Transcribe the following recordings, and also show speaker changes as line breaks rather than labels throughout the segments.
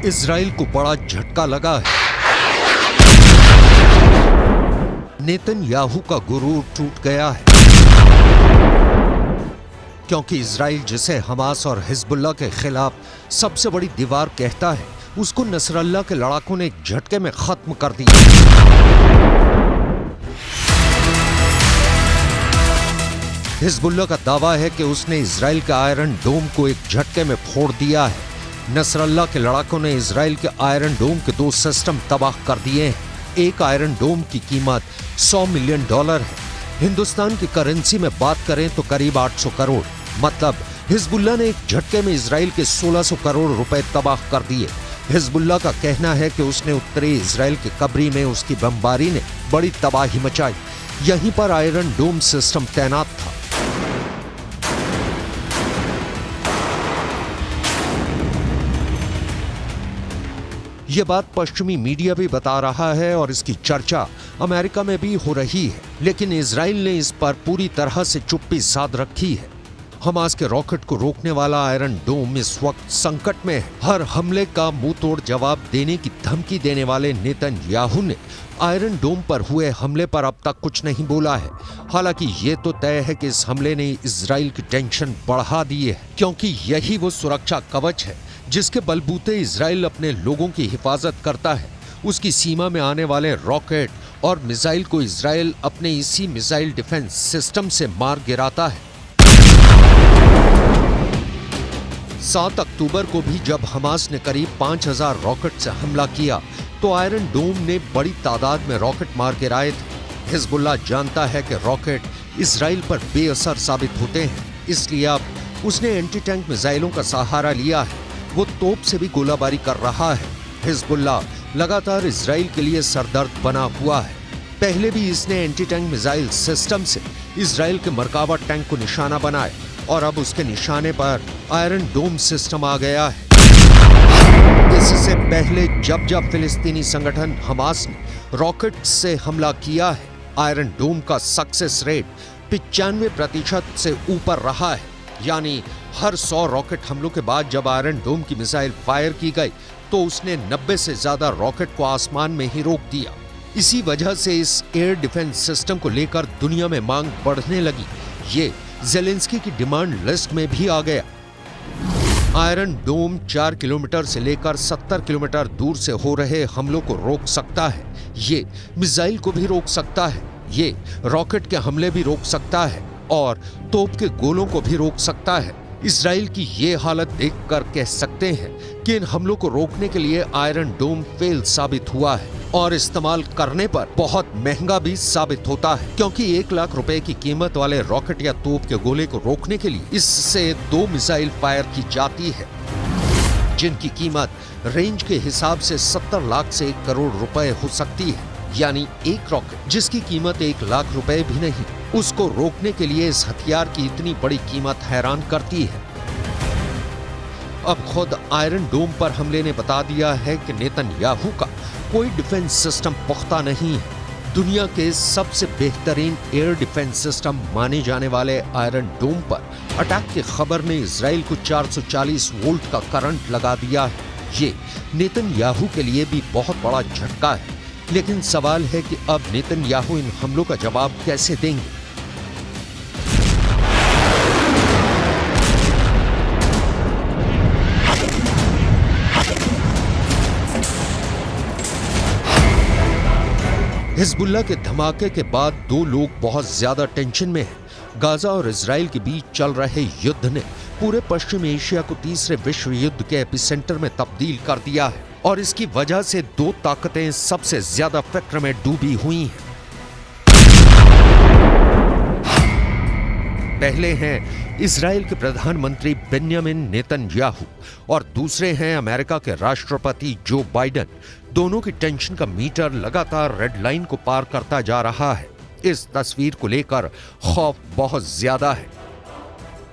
Israel को बड़ा झटका लगा है। नेतन्याहू का गुरूर टूट गया है, क्योंकि इजराइल जिसे हमास और हिजबुल्लाह के खिलाफ सबसे बड़ी दीवार कहता है, उसको नसरल्लाह के लड़ाकों ने एक झटके में खत्म कर दिया। हिजबुल्लाह का दावा है कि उसने इजराइल के आयरन डोम को एक झटके में फोड़ दिया है। नसरल्लाह के लड़ाकों ने इजराइल के आयरन डोम के 2 सिस्टम तबाह कर दिए हैं। एक आयरन डोम की कीमत $100 मिलियन है। हिंदुस्तान की करेंसी में बात करें तो करीब 800 करोड़। मतलब हिजबुल्लाह ने एक झटके में इजराइल के 1600 करोड़ रुपए तबाह कर दिए। हिजबुल्लाह का कहना है कि उसने उत्तरी इजराइल के कब्री में उसकी बमबारी ने बड़ी तबाही मचाई। यहीं पर आयरन डोम सिस्टम तैनात था। यह बात पश्चिमी मीडिया भी बता रहा है और इसकी चर्चा अमेरिका में भी हो रही है, लेकिन इजराइल ने इस पर पूरी तरह से चुप्पी साध रखी है। हमास के रॉकेट को रोकने वाला आयरन डोम इस वक्त संकट में है। हर हमले का मुंह तोड़ जवाब देने की धमकी देने वाले नेतन्याहू ने आयरन डोम पर हुए हमले पर अब तक कुछ नहीं बोला है। हालांकि ये तो तय है कि इस हमले ने इजराइल की टेंशन बढ़ा दी है, क्योंकि यही वो सुरक्षा कवच है जिसके बलबूते इजराइल अपने लोगों की हिफाजत करता है। उसकी सीमा में आने वाले रॉकेट और मिसाइल को इजराइल अपने इसी मिसाइल डिफेंस सिस्टम से मार गिराता है। 7 अक्टूबर को भी जब हमास ने करीब 5000 रॉकेट से हमला किया तो आयरन डोम ने बड़ी तादाद में रॉकेट मार गिराए थे। हिजबुल्लाह जानता है कि रॉकेट इजराइल पर बेअसर साबित होते हैं, इसलिए अब उसने एंटी टैंक मिसाइलों का सहारा लिया है। वो तोप से भी गोलाबारी कर रहा है। हिजबुल्लाह लगातार इजराइल के लिए सरदर्द बना हुआ है। पहले भी इसने एंटी टैंक मिसाइल सिस्टम से इजराइल के मरकाबा टैंक को निशाना बनाया और अब उसके निशाने पर आयरन डोम सिस्टम आ गया है। इससे पहले जब जब फिलिस्तीनी संगठन हमास ने रॉकेट से हमला किया है, आयरन डोम का सक्सेस रेट 95% से ऊपर रहा है। यानी हर 100 रॉकेट हमलों के बाद जब आयरन डोम की मिसाइल फायर की गई तो उसने 90 से ज्यादा रॉकेट को आसमान में ही रोक दिया। इसी वजह से इस एयर डिफेंस सिस्टम को लेकर दुनिया में मांग बढ़ने लगी। ये ज़ेलेंस्की की डिमांड लिस्ट में भी आ गया। आयरन डोम 4 किलोमीटर से लेकर 70 किलोमीटर दूर से हो रहे हमलों को रोक सकता है। ये मिसाइल को भी रोक सकता है, ये रॉकेट के हमले भी रोक सकता है और तोप के गोलों को भी रोक सकता है। इजराइल की ये हालत देखकर कह सकते हैं कि इन हमलों को रोकने के लिए आयरन डोम फेल साबित हुआ है और इस्तेमाल करने पर बहुत महंगा भी साबित होता है, क्योंकि 1 लाख रुपए की कीमत वाले रॉकेट या तोप के गोले को रोकने के लिए इससे 2 मिसाइल फायर की जाती है, जिनकी कीमत रेंज के हिसाब से 70 लाख से 1 करोड़ रुपए हो सकती है। यानी एक रॉकेट जिसकी कीमत 1 लाख रुपए भी नहीं, उसको रोकने के लिए इस हथियार की इतनी बड़ी कीमत हैरान करती है। अब खुद आयरन डोम पर हमले ने बता दिया है कि नेतन्याहू का कोई डिफेंस सिस्टम पुख्ता नहीं है। दुनिया के सबसे बेहतरीन एयर डिफेंस सिस्टम माने जाने वाले आयरन डोम पर अटैक की खबर ने इजराइल को 440 वोल्ट का करंट लगा दिया है। ये नेतन्याहू के लिए भी बहुत बड़ा झटका है। लेकिन सवाल है कि अब नेतन्याहू इन हमलों का जवाब कैसे देंगे। हिजबुल्लाह के धमाके के बाद 2 लोग बहुत ज्यादा टेंशन में हैं। गाजा और इजराइल के बीच चल रहे युद्ध ने पूरे पश्चिम एशिया को तीसरे विश्व युद्ध के एपिसेंटर में तब्दील कर दिया है और इसकी वजह से 2 ताकतें सबसे ज्यादा फिक्र में डूबी हुई हैं। पहले हैं इजराइल के प्रधानमंत्री बेंयामिन नेतन्याहू और दूसरे हैं अमेरिका के राष्ट्रपति जो बाइडेन। दोनों की टेंशन का मीटर लगातार रेड लाइन को पार करता जा रहा है। इस तस्वीर को लेकर खौफ बहुत ज्यादा है।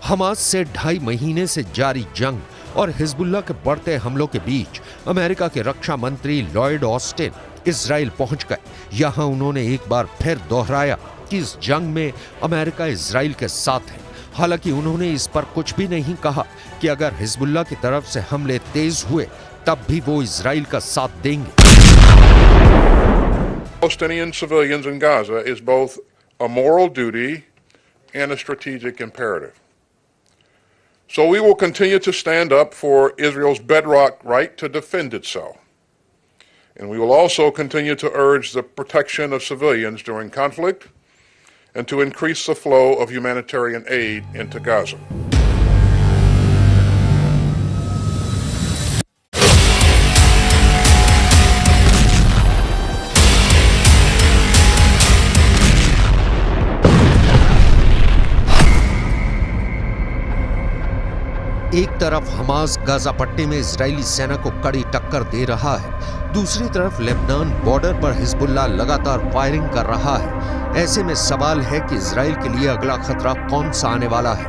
हमास से 2.5 महीने से जारी जंग और हिजबुल्लाह के बढ़ते हमलों के बीच अमेरिका के रक्षा मंत्री लॉयड ऑस्टिन इजराइल पहुंच गए। यहां उन्होंने एक बार फिर दोहराया कि इस जंग में अमेरिका इजराइल के साथ है। हालांकि उन्होंने इस पर कुछ भी नहीं कहा कि अगर हिजबुल्लाह की तरफ से हमले तेज हुए तब भी वो इजराइल का साथ देंगे।
Palestinian civilians in Gaza is both a moral duty and a strategic imperative. So we will continue to stand up for Israel's bedrock right to defend itself. And we will also continue to urge the protection of civilians during conflict and to increase the flow of humanitarian aid into Gaza.
एक तरफ Hamas Gaza पट्टी में Israeli सेना को कड़ी टक्कर दे रहा है, दूसरी तरफ लेबनान बॉर्डर पर हिजबुल्लाह लगातार फायरिंग कर रहा है। ऐसे में सवाल है कि इजराइल के लिए अगला खतरा कौन सा आने वाला है।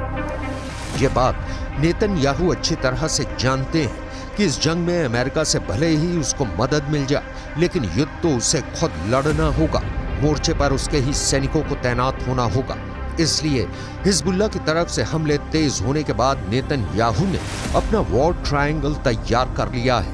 ये बात नेतन्याहू अच्छी तरह से जानते हैं कि इस जंग में अमेरिका से भले ही उसको मदद मिल जाए, लेकिन युद्ध तो उसे खुद लड़ना होगा। मोर्चे पर उसके ही सैनिकों को तैनात होना होगा। इसलिए हिजबुल्लाह की तरफ से हमले तेज होने के बाद नेतन्याहू ने अपना वॉर ट्रायंगल तैयार कर लिया है।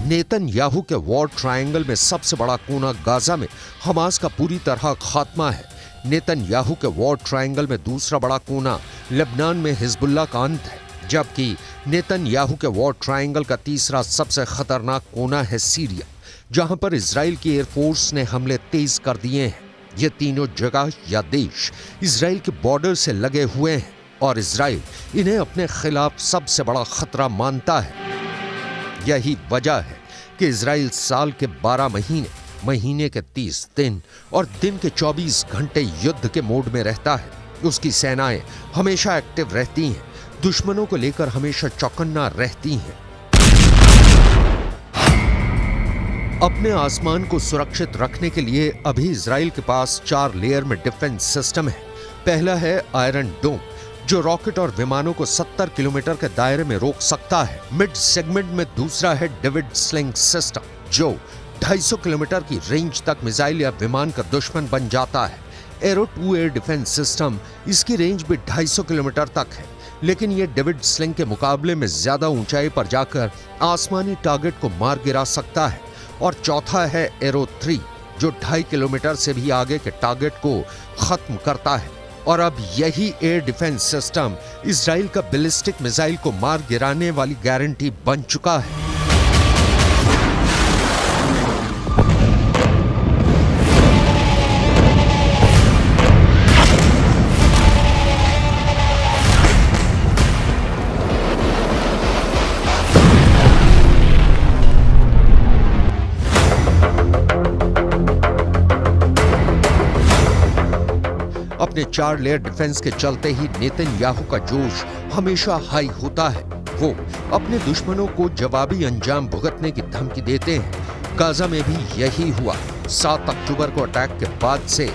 नेतन्याहू के वॉर ट्रायंगल में सबसे बड़ा कोना गाजा में हमास का पूरी तरह खात्मा है। नेतन्याहू के वॉर ट्रायंगल में दूसरा बड़ा कोना लेबनान में हिजबुल्लाह का अंत है, जबकि नेतन्याहू के वॉर ट्रायंगल का तीसरा सबसे खतरनाक कोना है सीरिया, जहां पर इजराइल की एयरफोर्स ने हमले तेज कर दिए हैं। ये तीनों जगह या देश इजराइल के बॉर्डर से लगे हुए हैं और इजराइल इन्हें अपने खिलाफ सबसे बड़ा खतरा मानता है। यही वजह है कि इजराइल साल के 12 महीने, महीने के 30 दिन और दिन के 24 घंटे युद्ध के मोड में रहता है। उसकी सेनाएं हमेशा एक्टिव रहती हैं, दुश्मनों को लेकर हमेशा चौकन्ना रहती हैं। अपने आसमान को सुरक्षित रखने के लिए अभी इजराइल के पास 4 लेयर में डिफेंस सिस्टम है। पहला है आयरन डोम, जो रॉकेट और विमानों को 70 किलोमीटर के दायरे में रोक सकता है। मिड सेगमेंट में दूसरा है डेविड स्लिंग सिस्टम, जो 250 किलोमीटर की रेंज तक मिसाइल या विमान का दुश्मन बन जाता है। एरो 2 एयर डिफेंस सिस्टम, इसकी रेंज भी 250 किलोमीटर तक है, लेकिन यह डेविड स्लिंग के मुकाबले में ज्यादा ऊंचाई पर जाकर आसमानी टारगेट को मार गिरा सकता है। और चौथा है एरो 3, जो 2.5 किलोमीटर से भी आगे के टारगेट को खत्म करता है। और अब यही एयर डिफेंस सिस्टम इजराइल का बैलिस्टिक मिसाइल को मार गिराने वाली गारंटी बन चुका है। अपने 4 लेयर डिफेंस के चलते ही नेतन्याहू का जोश हमेशा हाई होता है। वो अपने दुश्मनों को जवाबी अंजाम भुगतने की धमकी देते हैं। गाजा में भी यही हुआ। 7 अक्टूबर को अटैक के बाद से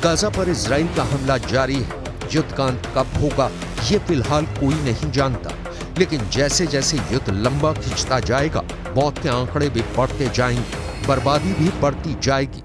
गाजा पर इजराइल का हमला जारी है। युद्ध का अंत कब होगा ये फिलहाल कोई नहीं जानता, लेकिन जैसे जैसे युद्ध लंबा खिंचता जाएगा, मौत के आंकड़े भी बढ़ते जाएंगे, बर्बादी भी बढ़ती जाएगी।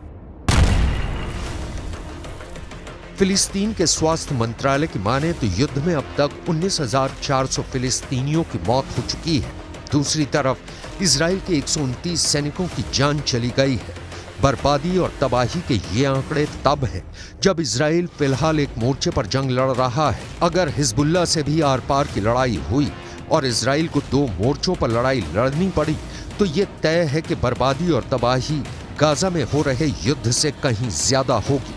फिलिस्तीन के स्वास्थ्य मंत्रालय की माने तो युद्ध में अब तक 19,400 फिलिस्तीनियों की मौत हो चुकी है। दूसरी तरफ इजराइल के 129 सैनिकों की जान चली गई है। बर्बादी और तबाही के ये आंकड़े तब हैं जब इजराइल फिलहाल एक मोर्चे पर जंग लड़ रहा है। अगर हिजबुल्लाह से भी आर पार की लड़ाई हुई और इजराइल को 2 मोर्चों पर लड़ाई लड़नी पड़ी, तो ये तय है कि बर्बादी और तबाही गाजा में हो रहे युद्ध से कहीं ज्यादा होगी।